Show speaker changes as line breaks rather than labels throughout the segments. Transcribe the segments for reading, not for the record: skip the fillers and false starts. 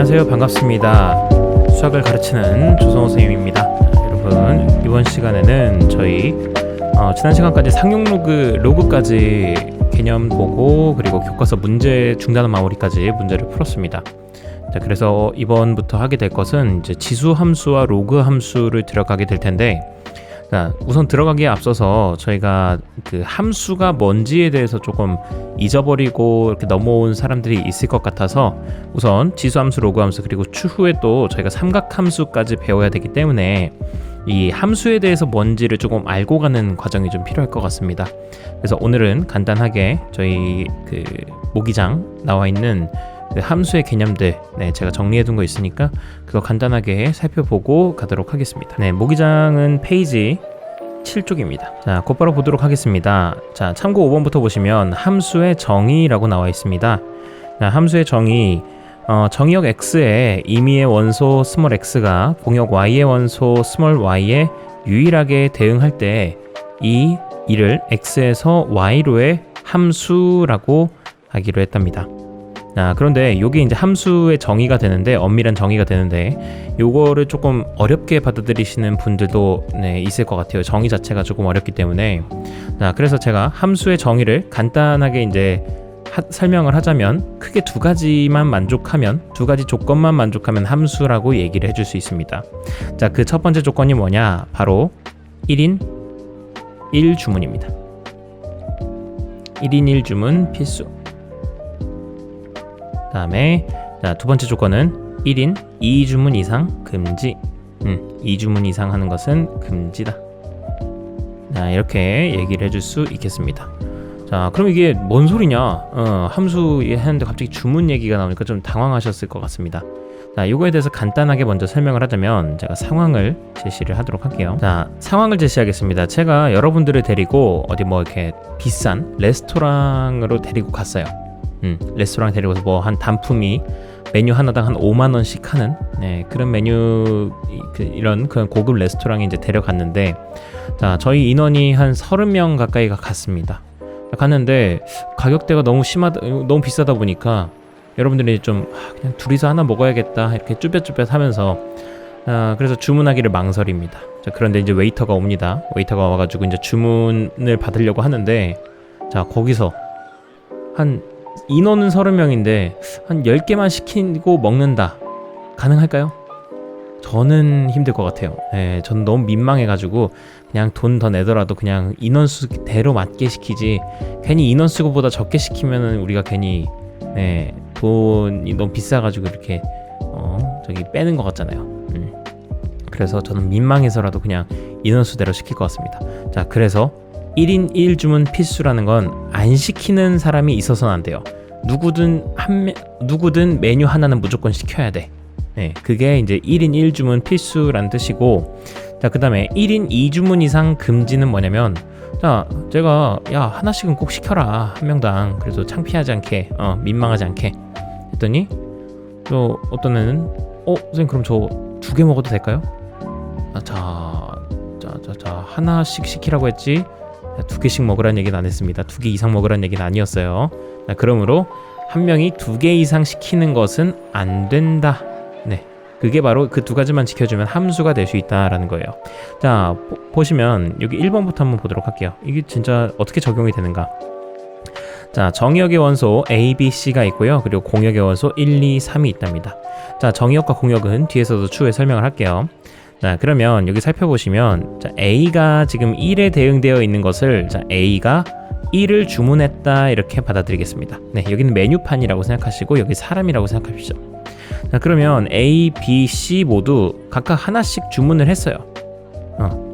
안녕하세요. 반갑습니다. 수학을 가르치는 조성호 선생님입니다. 여러분, 이번 시간에는 저희 지난 시간까지 상용 로그까지 개념 보고 그리고 교과서 문제 중단원 마무리까지 문제를 풀었습니다. 자, 그래서 이번부터 하게 될 것은 이제 지수 함수와 로그 함수를 들어가게 될 텐데, 자, 우선 들어가기에 앞서서 저희가 그 함수가 뭔지에 대해서 조금 잊어버리고 이렇게 넘어온 사람들이 있을 것 같아서 우선 지수 함수, 로그 함수 그리고 추후에 또 저희가 삼각 함수까지 배워야 되기 때문에 이 함수에 대해서 뭔지를 조금 알고 가는 과정이 좀 필요할 것 같습니다. 그래서 오늘은 간단하게 저희 그 모기장 나와 있는 그 함수의 개념들 제가 정리해둔 거 있으니까 그거 간단하게 살펴보고 가도록 하겠습니다. 모기장은 페이지 7쪽입니다. 자, 곧바로 보도록 하겠습니다. 자, 참고 5번부터 보시면 함수의 정의라고 나와 있습니다. 자, 함수의 정의, 정의역 x에 임의의 원소 스몰 x가 공역 y의 원소 스몰 y에 유일하게 대응할 때 이를 x에서 y로의 함수라고 하기로 했답니다. 그런데 이게 이제 함수의 정의가 되는데, 엄밀한 정의가 되는데 요거를 조금 어렵게 받아들이시는 분들도 있을 것 같아요. 정의 자체가 조금 어렵기 때문에. 그래서 제가 함수의 정의를 간단하게 이제 설명을 하자면 크게 두 가지 조건만 만족하면 함수라고 얘기를 해줄 수 있습니다. 자, 그 첫 번째 조건이 뭐냐? 바로 1인 1주문입니다. 1인 1주문 필수. 다음에 두 번째 조건은 1인 2주문 이상 금지. 2주문 이상 하는 것은 금지다. 이렇게 얘기를 해줄 수 있겠습니다. 자, 그럼 이게 뭔 소리냐? 함수 했는데 갑자기 주문 얘기가 나오니까 좀 당황하셨을 것 같습니다. 자, 이거에 대해서 간단하게 먼저 설명을 하자면 제가 상황을 제시를 하도록 할게요. 자, 상황을 제시하겠습니다. 제가 여러분들을 데리고 어디 이렇게 비싼 레스토랑으로 데리고 갔어요. 레스토랑 데리고서 한 단품이 메뉴 하나당 한 5만 원씩 하는 그런 메뉴 이런 그런 고급 레스토랑에 이제 데려갔는데, 자, 저희 인원이 한 30명 가까이가 갔습니다. 갔는데 가격대가 너무 비싸다 보니까 여러분들이 좀 그냥 둘이서 하나 먹어야겠다 이렇게 쭈뼛쭈뼛 하면서 그래서 주문하기를 망설입니다. 자, 그런데 이제 웨이터가 옵니다. 웨이터가 와가지고 이제 주문을 받으려고 하는데, 자, 거기서 한 인원은 30명인데 한 10개만 시키고 먹는다. 가능할까요? 저는 힘들 것 같아요. 저는 너무 민망해가지고 그냥 돈 더 내더라도 그냥 인원수대로 맞게 시키지, 괜히 인원수보다 적게 시키면은 우리가 괜히 돈이 너무 비싸가지고 이렇게 저기 빼는 것 같잖아요. 그래서 저는 민망해서라도 그냥 인원수대로 시킬 것 같습니다. 자, 그래서 1인 1주문 필수라는 건 안 시키는 사람이 있어서는 안 돼요. 누구든 메뉴 하나는 무조건 시켜야 돼. 그게 이제 1인 1주문 필수라는 뜻이고, 자, 그 다음에 1인 2주문 이상 금지는 뭐냐면, 자, 제가 하나씩은 꼭 시켜라, 한 명당. 그래서 창피하지 않게, 민망하지 않게 했더니 또 어떤 애는 선생님 그럼 저 2개 먹어도 될까요? 자, 하나씩 시키라고 했지 2개씩 먹으라는 얘기는 안 했습니다. 2개 이상 먹으라는 얘기는 아니었어요. 자, 그러므로 한 명이 2개 이상 시키는 것은 안 된다. 그게 바로 그 두 가지만 지켜주면 함수가 될 수 있다라는 거예요. 자, 보시면 여기 1번부터 한번 보도록 할게요. 이게 진짜 어떻게 적용이 되는가? 자, 정의역의 원소 A, B, C가 있고요. 그리고 공역의 원소 1, 2, 3이 있답니다. 자, 정의역과 공역은 뒤에서도 추후에 설명을 할게요. 자, 그러면 여기 살펴보시면, 자, A가 지금 1에 대응되어 있는 것을, 자, A가 1을 주문했다 이렇게 받아들이겠습니다. 여기는 메뉴판이라고 생각하시고 여기 사람이라고 생각하십시오. 자, 그러면 A, B, C 모두 각각 하나씩 주문을 했어요.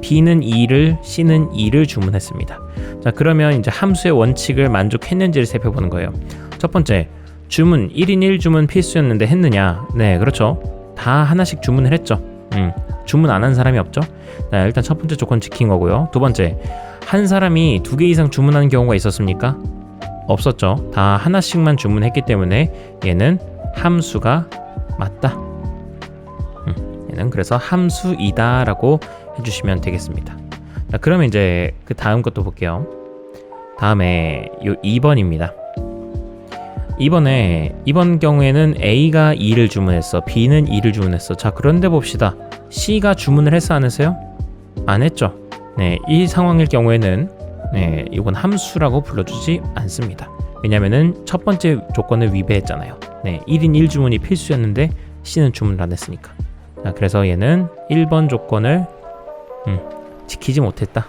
B는 2를, C는 2를 주문했습니다. 자, 그러면 이제 함수의 원칙을 만족했는지를 살펴보는 거예요. 첫 번째, 주문 1인 1주문 필수였는데 했느냐? 네, 그렇죠. 다 하나씩 주문을 했죠. 주문 안 한 사람이 없죠. 자, 일단 첫 번째 조건 지킨 거고요. 두 번째, 한 사람이 2개 이상 주문하는 경우가 있었습니까? 없었죠. 다 하나씩만 주문했기 때문에 얘는 함수가 맞다. 얘는 그래서 함수이다 라고 해주시면 되겠습니다. 자, 그러면 이제 그 다음 것도 볼게요. 다음에 요 2번입니다. 이번 경우에는 A가 2를 주문했어. B는 2를 주문했어. 자, 그런데 봅시다. C가 주문을 했어, 안 했어요? 안 했죠. 네, 이 상황일 경우에는 이건 함수라고 불러주지 않습니다. 왜냐면은 첫 번째 조건을 위배했잖아요. 1인 1주문이 필수였는데 C는 주문을 안 했으니까. 자, 그래서 얘는 1번 조건을 지키지 못했다.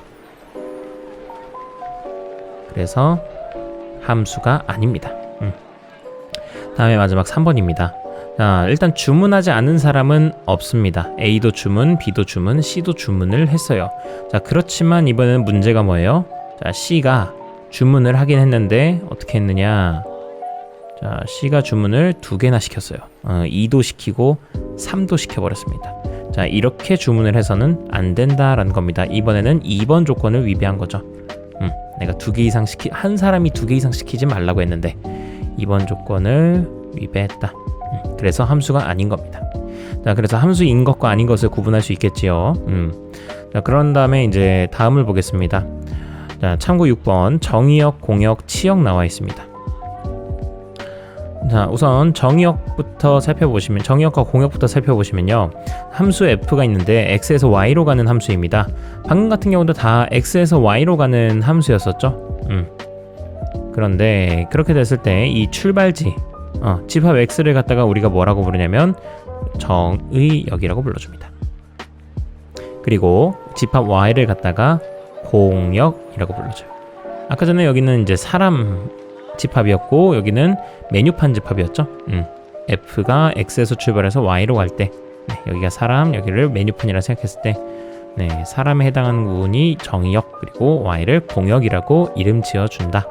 그래서 함수가 아닙니다. 다음에 마지막 3번입니다. 자, 일단 주문하지 않은 사람은 없습니다. A도 주문, B도 주문, C도 주문을 했어요. 자, 그렇지만 이번에는 문제가 뭐예요? 자, C가 주문을 하긴 했는데 어떻게 했느냐? 자, C가 주문을 2개나 시켰어요. 2도 시키고 3도 시켜버렸습니다. 자, 이렇게 주문을 해서는 안 된다라는 겁니다. 이번에는 2번 조건을 위배한 거죠. 내가 2개 이상 한 사람이 2개 이상 시키지 말라고 했는데 2번 조건을 위배했다. 그래서 함수가 아닌 겁니다. 자, 그래서 함수인 것과 아닌 것을 구분할 수 있겠지요. 자, 그런 다음에 이제 다음을 보겠습니다. 자, 참고 6번 정의역, 공역, 치역 나와 있습니다. 자, 우선 정의역과 공역부터 살펴보시면요. 함수 f가 있는데 x에서 y로 가는 함수입니다. 방금 같은 경우도 다 x에서 y로 가는 함수였었죠. 그런데 그렇게 됐을 때 이 출발지 집합 x를 갖다가 우리가 뭐라고 부르냐면 정의역이라고 불러줍니다. 그리고 집합 y를 갖다가 공역이라고 불러줘요. 아까 전에 여기는 이제 사람 집합이었고 여기는 메뉴판 집합이었죠. f가 x에서 출발해서 y로 갈 때 여기가 사람, 여기를 메뉴판이라 생각했을 때 사람에 해당하는 부분이 정의역, 그리고 y를 공역이라고 이름 지어준다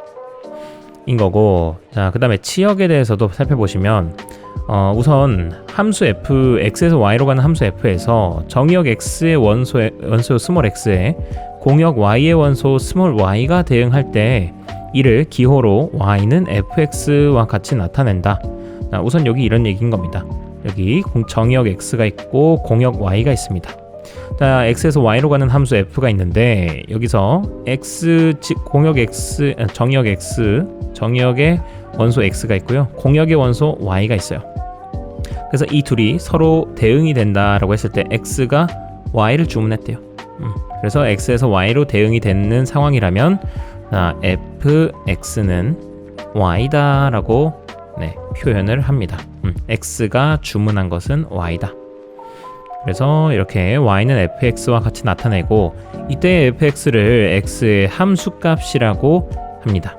인 거고. 자, 그 다음에 치역에 대해서도 살펴보시면 우선 함수 f, x에서 y로 가는 함수 f에서 정의역 x의 원소 스몰 x에 공역 y의 원소 스몰 y가 대응할 때 이를 기호로 y는 fx와 같이 나타낸다. 자, 우선 여기 이런 얘기인 겁니다. 여기 정의역 x가 있고 공역 y가 있습니다. 자, x에서 y로 가는 함수 f가 있는데 여기서 정의역의 원소 x가 있고요. 공역의 원소 y가 있어요. 그래서 이 둘이 서로 대응이 된다라고 했을 때 x가 y를 주문했대요. 그래서 x에서 y로 대응이 되는 상황이라면 fx는 y다라고 표현을 합니다. x가 주문한 것은 y다. 그래서 이렇게 y는 fx와 같이 나타내고 이때 fx를 x의 함수값이라고 합니다.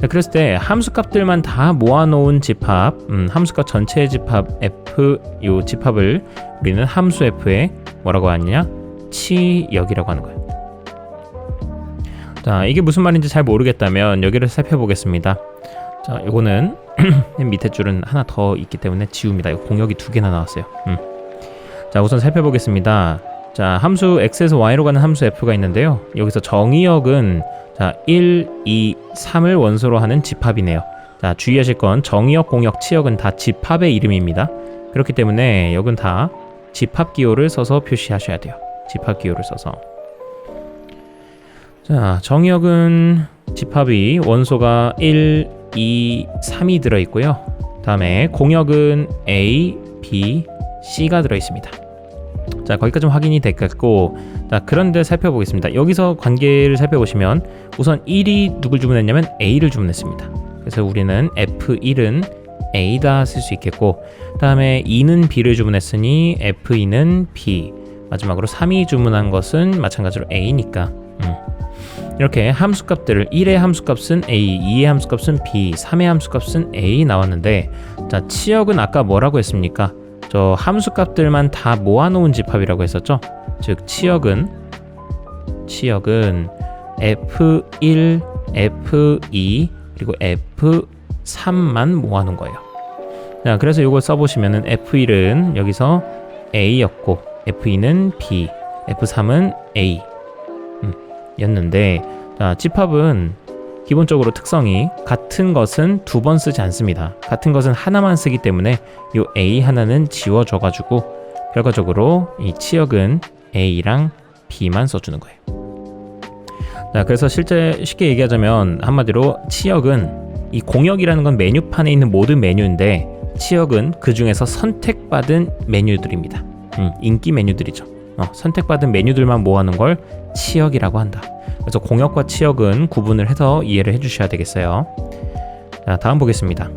자, 그랬을 때 함수값들만 다 모아놓은 집합, 함수값 전체의 집합 f, 요 집합을 우리는 함수 f에 뭐라고 하느냐? 치역이라고 하는 거예요. 자, 이게 무슨 말인지 잘 모르겠다면 여기를 살펴보겠습니다. 자, 요거는 밑에 줄은 하나 더 있기 때문에 지웁니다. 이거 공역이 2개나 나왔어요. 자, 우선 살펴보겠습니다. 자, 함수 x에서 y로 가는 함수 f가 있는데요. 여기서 정의역은 자, 1, 2, 3을 원소로 하는 집합이네요. 자, 주의하실 건 정의역, 공역, 치역은 다 집합의 이름입니다. 그렇기 때문에 여긴 다 집합 기호를 써서 표시하셔야 돼요. 집합 기호를 써서. 자, 정의역은 집합이 원소가 1, 2, 3이 들어있고요. 다음에 공역은 A, B, C가 들어있습니다. 자, 거기까지 확인이 됐고, 자, 그런데 살펴보겠습니다. 여기서 관계를 살펴보시면 우선 1이 누굴 주문했냐면 A를 주문했습니다. 그래서 우리는 F1은 A다 쓸 수 있겠고, 다음에 2는 B를 주문했으니 F2는 B, 마지막으로 3이 주문한 것은 마찬가지로 A니까 이렇게 함수값들을 1의 함수값은 A, 2의 함수값은 B, 3의 함수값은 A 나왔는데, 자, 치역은 아까 뭐라고 했습니까? 저 함수값들만 다 모아놓은 집합이라고 했었죠. 즉 치역은 F1, F2 그리고 F3만 모아놓은 거예요. 자, 그래서 이걸 써보시면은 F1은 여기서 A였고 F2는 B, F3은 A 였는데, 자, 집합은 기본적으로 특성이 같은 것은 2번 쓰지 않습니다. 같은 것은 하나만 쓰기 때문에 이 A 하나는 지워져가지고 결과적으로 이 치역은 A랑 B만 써주는 거예요. 자, 그래서 실제 쉽게 얘기하자면 한마디로 치역은 이 공역이라는 건 메뉴판에 있는 모든 메뉴인데 치역은 그 중에서 선택받은 메뉴들입니다. 인기 메뉴들이죠. 선택받은 메뉴들만 모아놓은 걸 치역이라고 한다. 그래서 공역과 치역은 구분을 해서 이해를 해주셔야 되겠어요. 자, 다음 보겠습니다.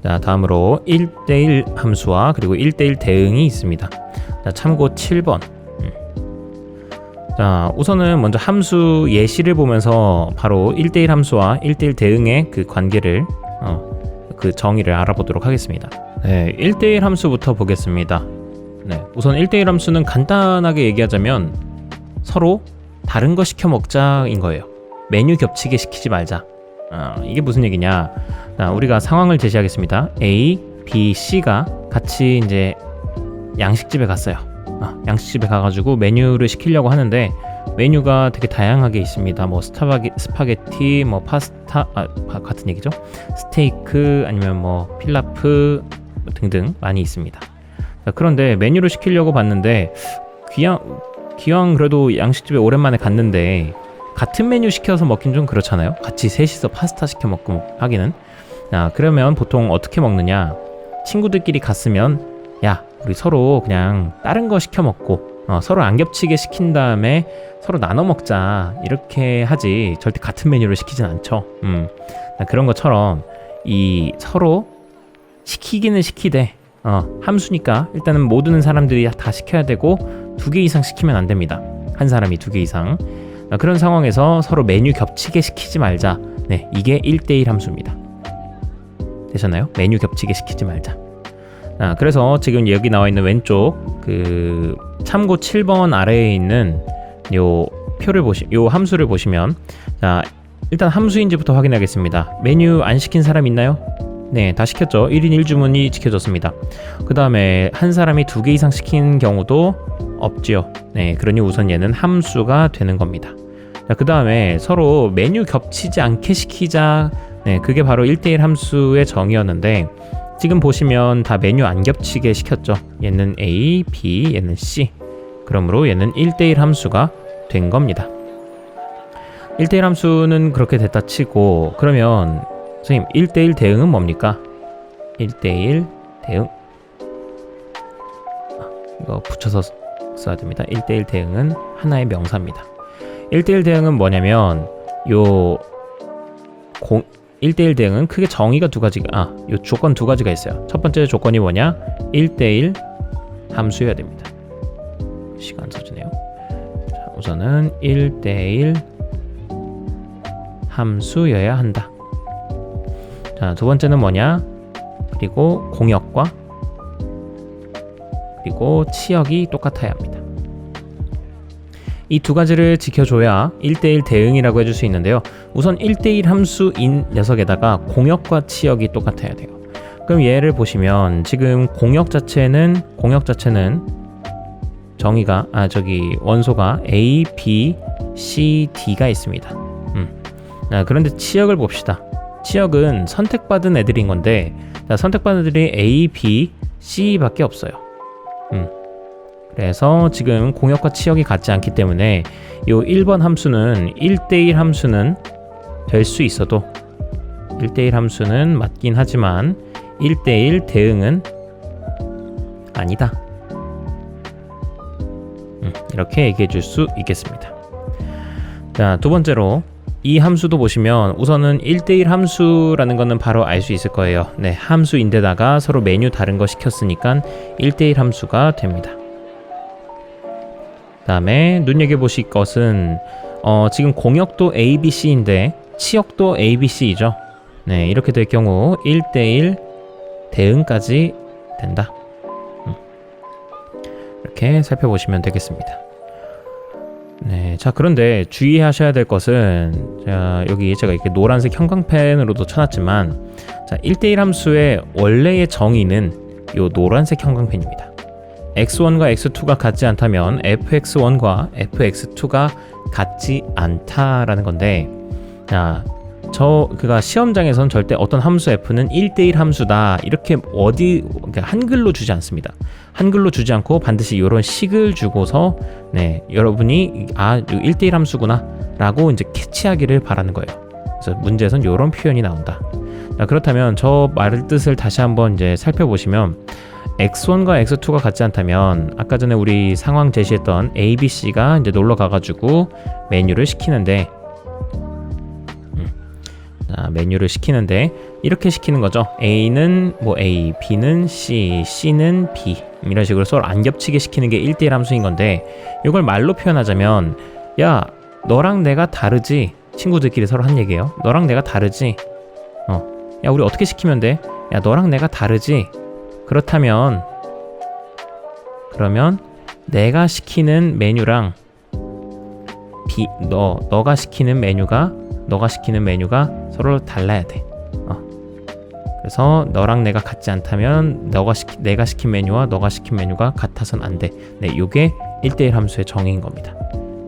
자, 다음으로 1대1 함수와 그리고 1대1 대응이 있습니다. 자, 참고 7번. 자, 우선은 먼저 함수 예시를 보면서 바로 1대1 함수와 1대1 대응의 그 관계를 그 정의를 알아보도록 하겠습니다. 네, 1대1 함수부터 보겠습니다. 네, 우선 1대1 함수는 간단하게 얘기하자면 서로 다른 거 시켜 먹자인 거예요. 메뉴 겹치게 시키지 말자. 이게 무슨 얘기냐? 우리가 상황을 제시하겠습니다. A, B, C가 같이 이제 양식집에 갔어요. 양식집에 가가지고 메뉴를 시키려고 하는데 메뉴가 되게 다양하게 있습니다. 뭐 스파게티, 뭐 파스타, 같은 얘기죠. 스테이크 아니면 뭐 필라프 등등 많이 있습니다. 자, 그런데 메뉴를 시키려고 봤는데 기왕 그래도 양식집에 오랜만에 갔는데 같은 메뉴 시켜서 먹긴 좀 그렇잖아요. 같이 셋이서 파스타 시켜 먹고 하기는. 그러면 보통 어떻게 먹느냐? 친구들끼리 갔으면 야, 우리 서로 그냥 다른 거 시켜 먹고 서로 안 겹치게 시킨 다음에 서로 나눠 먹자 이렇게 하지 절대 같은 메뉴를 시키진 않죠. 그런 것처럼 이 서로 시키기는 시키되 함수니까 일단은 모든 사람들이 다 시켜야 되고 2개 이상 시키면 안 됩니다. 한 사람이 2개 이상. 그런 상황에서 서로 메뉴 겹치게 시키지 말자. 네, 이게 1대1 함수입니다. 되셨나요? 메뉴 겹치게 시키지 말자. 그래서 지금 여기 나와 있는 왼쪽 그 참고 7번 아래에 있는 요 함수를 보시면, 자, 일단 함수인지부터 확인하겠습니다. 메뉴 안 시킨 사람 있나요? 네, 다 시켰죠. 1인 1주문이 지켜졌습니다. 그 다음에 한 사람이 2개 이상 시킨 경우도 없지요. 네, 그러니 우선 얘는 함수가 되는 겁니다. 자, 그 다음에 서로 메뉴 겹치지 않게 시키자. 네, 그게 바로 1대1 함수의 정의였는데 지금 보시면 다 메뉴 안 겹치게 시켰죠. 얘는 A, B, 얘는 C. 그러므로 얘는 1대1 함수가 된 겁니다. 1대1 함수는 그렇게 됐다 치고, 그러면 선생님 1대1 대응은 뭡니까? 1대1 대응, 이거 붙여서 써야 됩니다. 1대1 대응은 하나의 명사입니다. 1대1 대응은 뭐냐면 1대1 대응은 크게 정의가 요 조건 2가지가 있어요. 첫 번째 조건이 뭐냐? 1대1 함수여야 됩니다. 시간 써주네요. 자, 우선은 1대1 함수여야 한다. 자, 두 번째는 뭐냐? 그리고 공역과 그리고 치역이 똑같아야 합니다. 이 2가지를 지켜줘야 1대1 대응이라고 해줄 수 있는데요. 우선 1대1 함수인 녀석에다가 공역과 치역이 똑같아야 돼요. 그럼 얘를 보시면 지금 공역 자체는 정의가 원소가 A, B, C, D가 있습니다. 그런데 치역을 봅시다. 치역은 선택받은 애들인 건데, 선택받은 애들이 A, B, C밖에 없어요. 그래서 지금 공역과 치역이 같지 않기 때문에 요 1번 함수는 1대1 함수는 될 수 있어도 1대1 함수는 맞긴 하지만 1대1 대응은 아니다. 이렇게 얘기해 줄 수 있겠습니다. 자, 두 번째로 이 함수도 보시면 우선은 1대1 함수라는 거는 바로 알 수 있을 거예요. 네, 함수인데다가 서로 메뉴 다른 거 시켰으니까 1대1 함수가 됩니다. 다음에 눈여겨보실 것은 지금 공역도 ABC인데 치역도 ABC이죠. 네, 이렇게 될 경우 1대1 대응까지 된다. 이렇게 살펴보시면 되겠습니다. 네, 자, 그런데 주의하셔야 될 것은, 자, 여기 제가 이렇게 노란색 형광펜으로도 쳐놨지만, 자, 1대1 함수의 원래의 정의는 요 노란색 형광펜입니다. x1과 x2가 같지 않다면 fx1과 fx2가 같지 않다라는 건데, 자, 그가 시험장에선 절대 어떤 함수 f는 1대1 함수다 이렇게 한글로 주지 않습니다. 한글로 주지 않고 반드시 이런 식을 주고서, 네, 여러분이 1대1 함수구나 라고 이제 캐치하기를 바라는 거예요. 그래서 문제에선 이런 표현이 나온다. 자, 그렇다면 저 말의 뜻을 다시 한번 이제 살펴보시면 x1과 x2가 같지 않다면 아까 전에 우리 상황 제시했던 A, B, C가 이제 놀러 가가지고 메뉴를 시키는데 자, 메뉴를 시키는데 이렇게 시키는 거죠. A는 뭐 A, B는 C, C는 B 이런 식으로 서로 안 겹치게 시키는 게 1대1 함수인 건데 이걸 말로 표현하자면 야 너랑 내가 다르지. 친구들끼리 서로 한 얘기예요. 너랑 내가 다르지. 야 우리 어떻게 시키면 돼? 야 너랑 내가 다르지. 그렇다면 그러면 내가 시키는 메뉴랑 너가 시키는 메뉴가 서로 달라야 돼. 그래서 너랑 내가 같지 않다면 내가 시킨 메뉴와 너가 시킨 메뉴가 같아선 안 돼. 네, 요게 1대1 함수의 정의인 겁니다.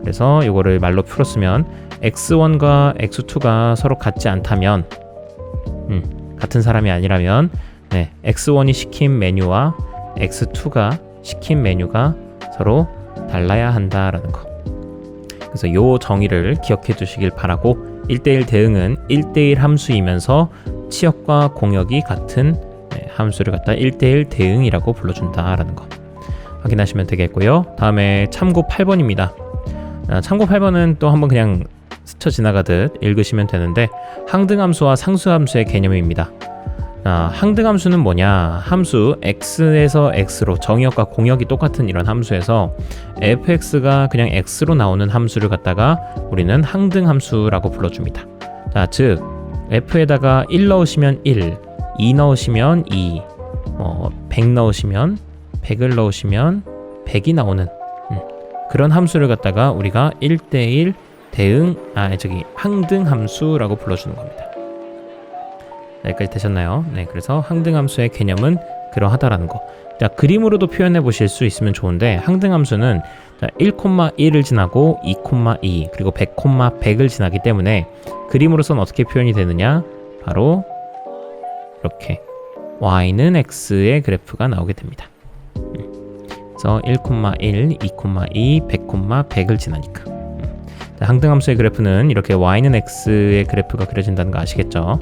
그래서 요거를 말로 풀었으면 x1과 x2가 서로 같지 않다면 같은 사람이 아니라면 네, x1이 시킨 메뉴와 x2가 시킨 메뉴가 서로 달라야 한다라는 거. 그래서 요 정의를 기억해 두시길 바라고 1대1 대응은 1대1 함수이면서 치역과 공역이 같은 함수를 갖다 1대1 대응이라고 불러준다라는 거 확인하시면 되겠고요. 다음에 참고 8번입니다. 참고 8번은 또 한번 그냥 스쳐 지나가듯 읽으시면 되는데 항등함수와 상수함수의 개념입니다. 항등함수는 뭐냐? 함수 x에서 x로 정의역과 공역이 똑같은 이런 함수에서 fx가 그냥 x로 나오는 함수를 갖다가 우리는 항등함수라고 불러줍니다. 자, 즉 f에다가 1 넣으시면 1, 2 넣으시면 2, 100 넣으시면 100을 넣으시면 100이 나오는 그런 함수를 갖다가 우리가 1대1 항등함수라고 불러주는 겁니다. 여기까지 되셨나요? 네, 그래서 항등함수의 개념은 그러하다라는 거. 자, 그림으로도 표현해 보실 수 있으면 좋은데 항등함수는 1,1을 지나고 2,2 그리고 100,100을 지나기 때문에 그림으로선 어떻게 표현이 되느냐? 바로 이렇게 y는 x의 그래프가 나오게 됩니다. 그래서 1,1, 2,2, 100,100을 지나니까 항등함수의 그래프는 이렇게 y는 x의 그래프가 그려진다는 거 아시겠죠?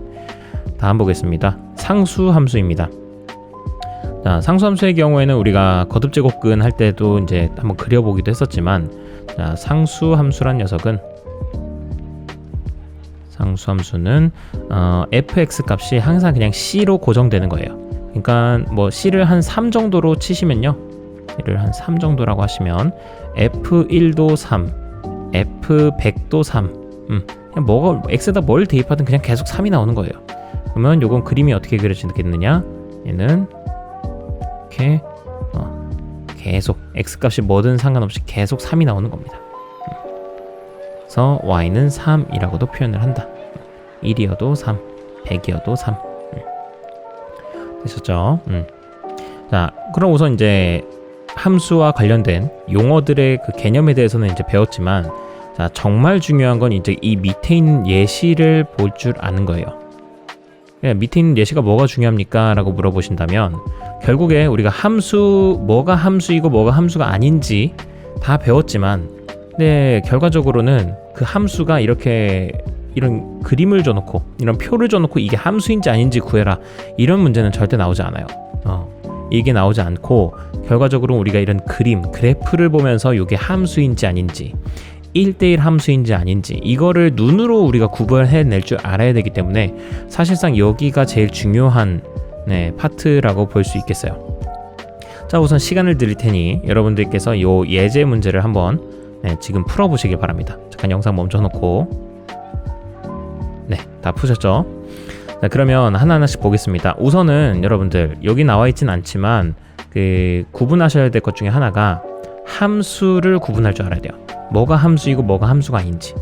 다음 보겠습니다. 상수함수입니다. 자, 상수함수의 경우에는 우리가 거듭제곱근 할 때도 이제 한번 그려보기도 했었지만, 자, 상수함수란 녀석은 fx 값이 항상 그냥 c로 고정되는 거예요. 그러니까 뭐 c를 한 3 정도로 치시면요, 얘를 한 3 정도라고 하시면 f1도 3, f100도 3, 그냥 x에다 뭘 대입하든 그냥 계속 3이 나오는 거예요. 그러면 요건 그림이 어떻게 그려지겠느냐? 얘는 이렇게 계속 x값이 뭐든 상관없이 계속 3이 나오는 겁니다. 그래서 y는 3이라고도 표현을 한다. 1이어도 3, 100이어도 3. 되셨죠? 자, 그럼 우선 이제 함수와 관련된 용어들의 그 개념에 대해서는 이제 배웠지만, 자, 정말 중요한 건 이제 이 밑에 있는 예시를 볼 줄 아는 거예요. 밑에 있는 예시가 뭐가 중요합니까? 라고 물어보신다면 결국에 우리가 뭐가 함수이고 뭐가 함수가 아닌지 다 배웠지만, 근데 결과적으로는 그 함수가 이런 그림을 줘놓고 이런 표를 줘놓고 이게 함수인지 아닌지 구해라, 이런 문제는 절대 나오지 않아요. 이게 나오지 않고 결과적으로 우리가 이런 그래프를 보면서 이게 함수인지 아닌지, 1대1 함수인지 아닌지 이거를 눈으로 우리가 구분해낼 줄 알아야 되기 때문에 사실상 여기가 제일 중요한 파트라고 볼 수 있겠어요. 자, 우선 시간을 드릴 테니 여러분들께서 이 예제 문제를 한번 지금 풀어보시길 바랍니다. 잠깐 영상 멈춰놓고. 네, 다 푸셨죠? 자, 그러면 하나하나씩 보겠습니다. 우선은 여러분들 여기 나와 있진 않지만 구분하셔야 될 것 중에 하나가 함수를 구분할 줄 알아야 돼요. 뭐가 함수이고 뭐가 함수가 아닌지.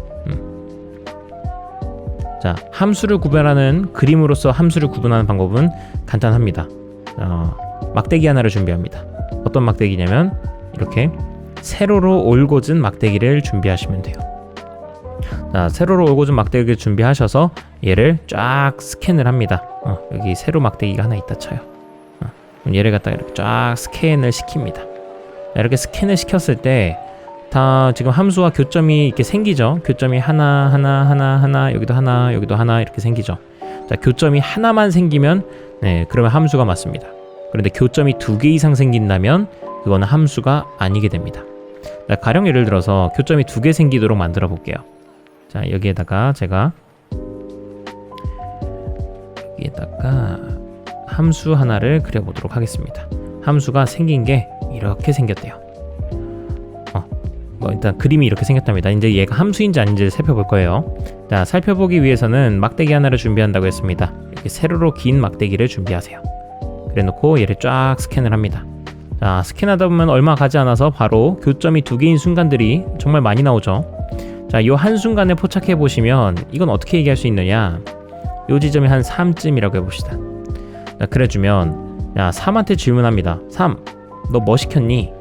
자, 함수를 구별하는 그림으로서 함수를 구분하는 방법은 간단합니다. 막대기 하나를 준비합니다. 어떤 막대기냐면 이렇게 세로로 올곧은 막대기를 준비하시면 돼요. 자, 세로로 올곧은 막대기를 준비하셔서 얘를 쫙 스캔을 합니다. 여기 세로 막대기가 하나 있다 쳐요. 그럼 얘를 갖다가 이렇게 쫙 스캔을 시킵니다. 자, 이렇게 스캔을 시켰을 때 다 지금 함수와 교점이 이렇게 생기죠. 교점이 하나, 여기도 하나, 여기도 하나 이렇게 생기죠. 자, 교점이 하나만 생기면 그러면 함수가 맞습니다. 그런데 교점이 2개 이상 생긴다면 그거는 함수가 아니게 됩니다. 자, 가령 예를 들어서 교점이 2개 생기도록 만들어 볼게요. 자, 여기에다가 제가 여기에다가 함수 하나를 그려보도록 하겠습니다. 함수가 생긴 게 이렇게 생겼대요. 일단 그림이 이렇게 생겼답니다. 이제 얘가 함수인지 아닌지를 살펴볼 거예요. 자, 살펴보기 위해서는 막대기 하나를 준비한다고 했습니다. 이렇게 세로로 긴 막대기를 준비하세요. 그래 놓고 얘를 쫙 스캔을 합니다. 자, 스캔하다 보면 얼마 가지 않아서 바로 교점이 2개인 순간들이 정말 많이 나오죠. 자, 이 한순간에 포착해 보시면 이건 어떻게 얘기할 수 있느냐, 이 지점이 한 3쯤이라고 해봅시다. 자, 그래주면 3한테 질문합니다. 3, 너 뭐 시켰니?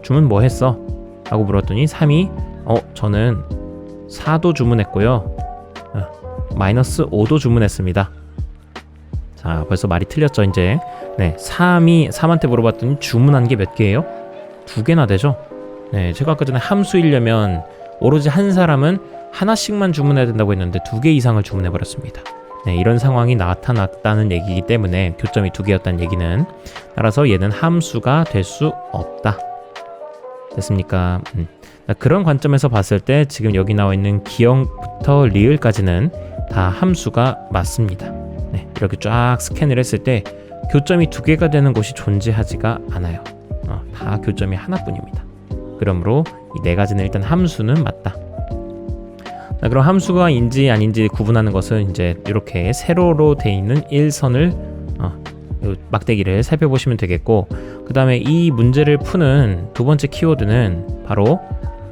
주문 뭐 했어? 라고 물었더니 3이 저는 4도 주문했고요, 마이너스 5도 주문했습니다. 자, 벌써 말이 틀렸죠. 이제 3한테 물어봤더니 주문한 게 몇 개예요? 2개나 되죠. 제가 아까 전에 함수이려면 오로지 한 사람은 하나씩만 주문해야 된다고 했는데 2개 이상을 주문해 버렸습니다. 이런 상황이 나타났다는 얘기이기 때문에 교점이 2개였다는 얘기는, 따라서 얘는 함수가 될 수 없다. 됐습니까? 그런 관점에서 봤을 때 지금 여기 나와 있는 기역부터 리을까지는 다 함수가 맞습니다. 이렇게 쫙 스캔을 했을 때 교점이 2개가 되는 곳이 존재하지가 않아요. 다 교점이 하나뿐입니다. 그러므로 이 4가지는 일단 함수는 맞다. 그럼 함수가 인지 아닌지 구분하는 것은 이제 이렇게 세로로 돼 있는 1선을 막대기를 살펴보시면 되겠고, 그 다음에 이 문제를 푸는 두 번째 키워드는 바로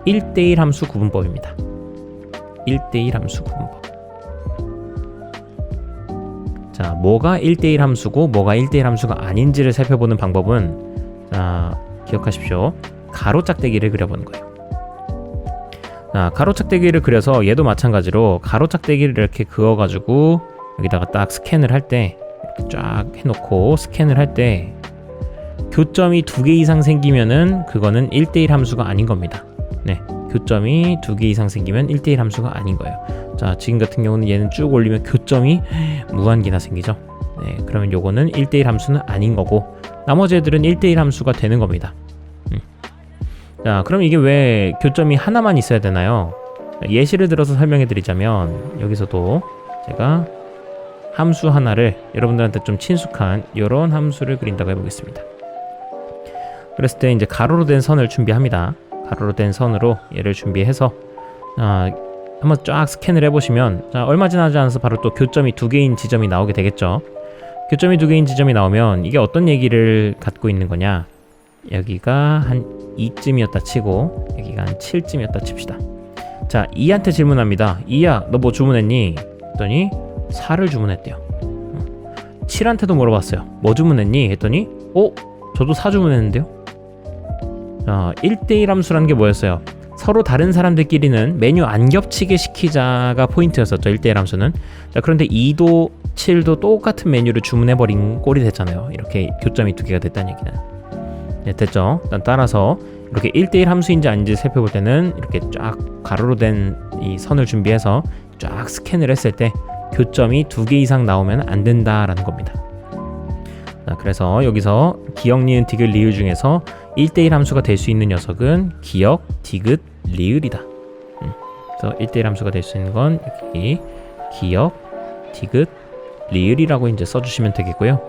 1대1 함수 구분법입니다. 1대1 함수 구분법. 자, 뭐가 1대1 함수고 뭐가 1대1 함수가 아닌지를 살펴보는 방법은, 자, 기억하십시오. 가로짝대기를 그려보는 거예요. 자, 가로짝대기를 그려서 얘도 마찬가지로 가로짝대기를 이렇게 그어가지고 여기다가 딱 스캔을 할 때, 이렇게 쫙 해놓고 스캔을 할 때 교점이 2개 이상 생기면은 그거는 1대1 함수가 아닌 겁니다. 교점이 2개 이상 생기면 1대1 함수가 아닌 거예요. 자, 지금 같은 경우는 얘는 쭉 올리면 교점이 무한개나 생기죠. 그러면 요거는 1대1 함수는 아닌 거고, 나머지 애들은 1대1 함수가 되는 겁니다. 자, 그럼 이게 왜 교점이 하나만 있어야 되나요? 예시를 들어서 설명해 드리자면, 여기서도 제가 함수 하나를 여러분들한테 좀 친숙한 이런 함수를 그린다고 해보겠습니다. 그랬을 때 이제 가로로 된 선을 준비합니다. 가로로 된 선으로 얘를 준비해서 한번 쫙 스캔을 해보시면, 자, 얼마 지나지 않아서 바로 또 교점이 2개인 지점이 나오게 되겠죠. 교점이 2개인 지점이 나오면 이게 어떤 얘기를 갖고 있는 거냐, 여기가 한 2쯤이었다 치고 여기가 한 7쯤이었다 칩시다. 자, 2한테 질문합니다. 2야, 너 뭐 주문했니? 했더니 4를 주문했대요. 7한테도 물어봤어요. 뭐 주문했니? 했더니 저도 4 주문했는데요. 자, 1대1 함수라는 게 뭐였어요? 서로 다른 사람들끼리는 메뉴 안 겹치게 시키자가 포인트였었죠, 1대1 함수는. 자, 그런데 2도 7도 똑같은 메뉴를 주문해버린 꼴이 됐잖아요. 이렇게 교점이 2개가 됐다는 얘기는. 됐죠? 따라서 이렇게 1대1 함수인지 아닌지 살펴볼 때는 이렇게 쫙 가로로 된 이 선을 준비해서 쫙 스캔을 했을 때 교점이 2개 이상 나오면 안 된다라는 겁니다. 자, 그래서 여기서 기역, 니은, 디귿, 리을 중에서 1대1 함수가 될 수 있는 녀석은 기역, 디귿, 리을이다. 그래서 1대1 함수가 될 수 있는 건 여기 기역, 디귿, 리을이라고 이제 써주시면 되겠고요.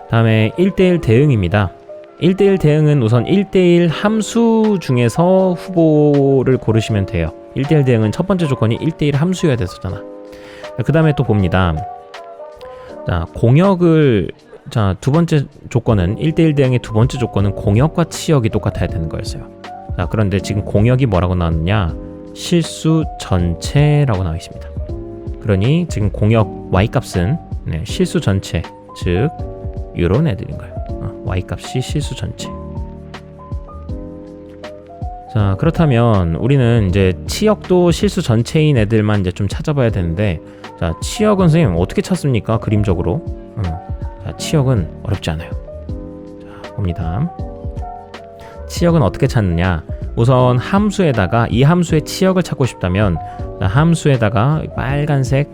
다음에 1대1 대응입니다. 1대1 대응은 우선 1대1 함수 중에서 후보를 고르시면 돼요. 1대1 대응은 첫 번째 조건이 1대1 함수여야 됐었잖아. 그 다음에 또 봅니다. 자, 공역을, 자, 두 번째 조건은 1대1 대응의 두 번째 조건은 공역과 치역이 똑같아야 되는 거였어요. 자, 그런데 지금 공역이 뭐라고 나왔느냐, 실수 전체라고 나와 있습니다. 그러니 지금 공역 y값은 실수 전체, 즉 이런 애들인 거예요. y값이 실수 전체. 자, 그렇다면 우리는 이제 치역도 실수 전체인 애들만 이제 좀 찾아봐야 되는데, 자, 치역은 선생님 어떻게 찾습니까? 그림적으로. 자, 치역은 어렵지 않아요. 자, 봅니다. 치역은 어떻게 찾느냐? 우선 함수에다가 이 함수의 치역을 찾고 싶다면 함수에다가 빨간색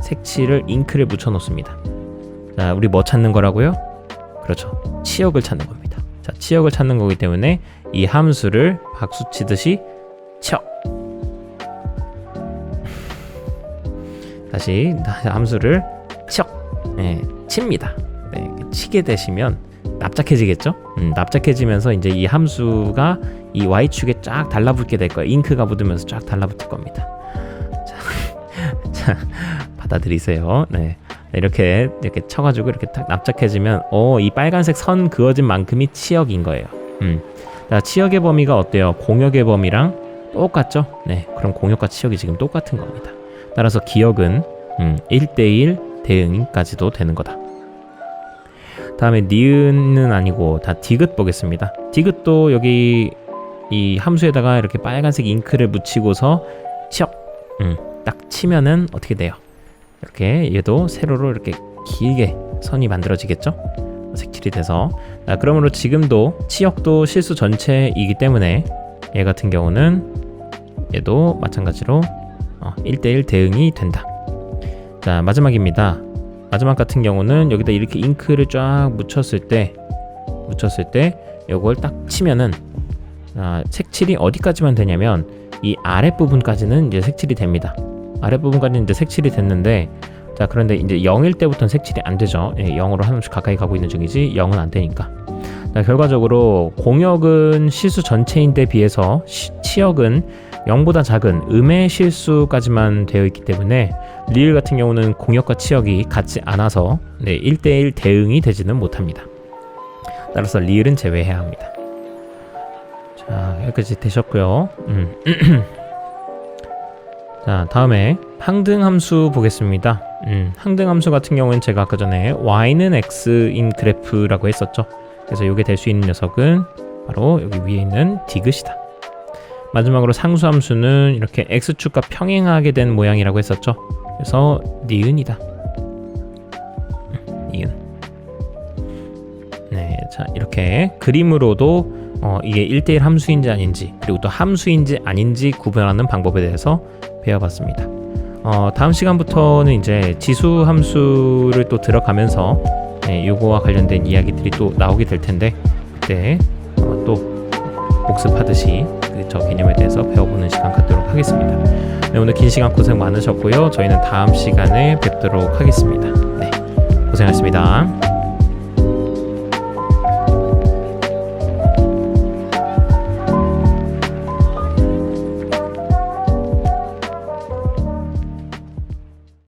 색칠을 잉크를 묻혀 놓습니다. 자, 우리 뭐 찾는 거라고요? 그렇죠. 치역을 찾는 겁니다. 자, 치역을 찾는 거기 때문에 이 함수를 박수 치듯이 쳐. 다시 함수를 쳐. 네, 칩니다. 네, 치게 되시면 납작해지겠죠? 납작해지면서 이제 이 함수가 이 y축에 쫙 달라붙게 될 거예요. 잉크가 묻으면서 쫙 달라붙을 겁니다. 자, 받아들이세요. 네. 이렇게 쳐가지고 이렇게 딱 납작해지면 이 빨간색 선 그어진 만큼이 치역인 거예요. 자, 치역의 범위가 어때요? 공역의 범위랑 똑같죠? 네, 그럼 공역과 치역이 지금 똑같은 겁니다. 따라서 기역은 1대1 대응까지도 되는 거다. 다음에 니은은 아니고 다 디귿 보겠습니다. 디귿도 여기 이 함수에다가 이렇게 빨간색 잉크를 묻히고서 치역 딱 치면은 어떻게 돼요? 이렇게 얘도 세로로 이렇게 길게 선이 만들어지겠죠? 색칠이 돼서. 그러므로 지금도 치역도 실수 전체이기 때문에 얘 같은 경우는 얘도 마찬가지로 1대1 대응이 된다. 자, 마지막입니다. 마지막 같은 경우는 여기다 이렇게 잉크를 쫙 묻혔을 때 요걸 딱 치면은 색칠이 어디까지만 되냐면 이 아랫부분까지는 이제 색칠이 됩니다. 아랫부분까지는 이제 색칠이 됐는데, 자, 그런데 이제 0일 때부터는 색칠이 안 되죠. 0으로 한 번 가까이 가고 있는 중이지 0은 안 되니까. 자, 결과적으로 공역은 실수 전체인데 비해서 치역은 0보다 작은 음의 실수까지만 되어 있기 때문에 리을 같은 경우는 공역과 치역이 같지 않아서 1대1 대응이 되지는 못합니다. 따라서 리을은 제외해야 합니다. 자, 여기까지 되셨고요. 자, 다음에 항등함수 보겠습니다. 항등함수 같은 경우는 제가 아까 전에 y는 x인 그래프라고 했었죠. 그래서 이게 될 수 있는 녀석은 바로 여기 위에 있는 디귿이다. 마지막으로 상수함수는 이렇게 x축과 평행하게 된 모양이라고 했었죠. 그래서 니은이다. 니은. 네, 자, 이렇게 그림으로도 이게 1대1 함수인지 아닌지, 그리고 또 함수인지 아닌지 구분하는 방법에 대해서 배워봤습니다. 다음 시간부터는 이제 지수 함수를 또 들어가면서 요거와 관련된 이야기들이 또 나오게 될 텐데, 그때 또 복습하듯이 저 개념에 대해서 배워보는 시간 갖도록 하겠습니다. 네, 오늘 긴 시간 고생 많으셨고요. 저희는 다음 시간에 뵙도록 하겠습니다. 네, 고생하셨습니다.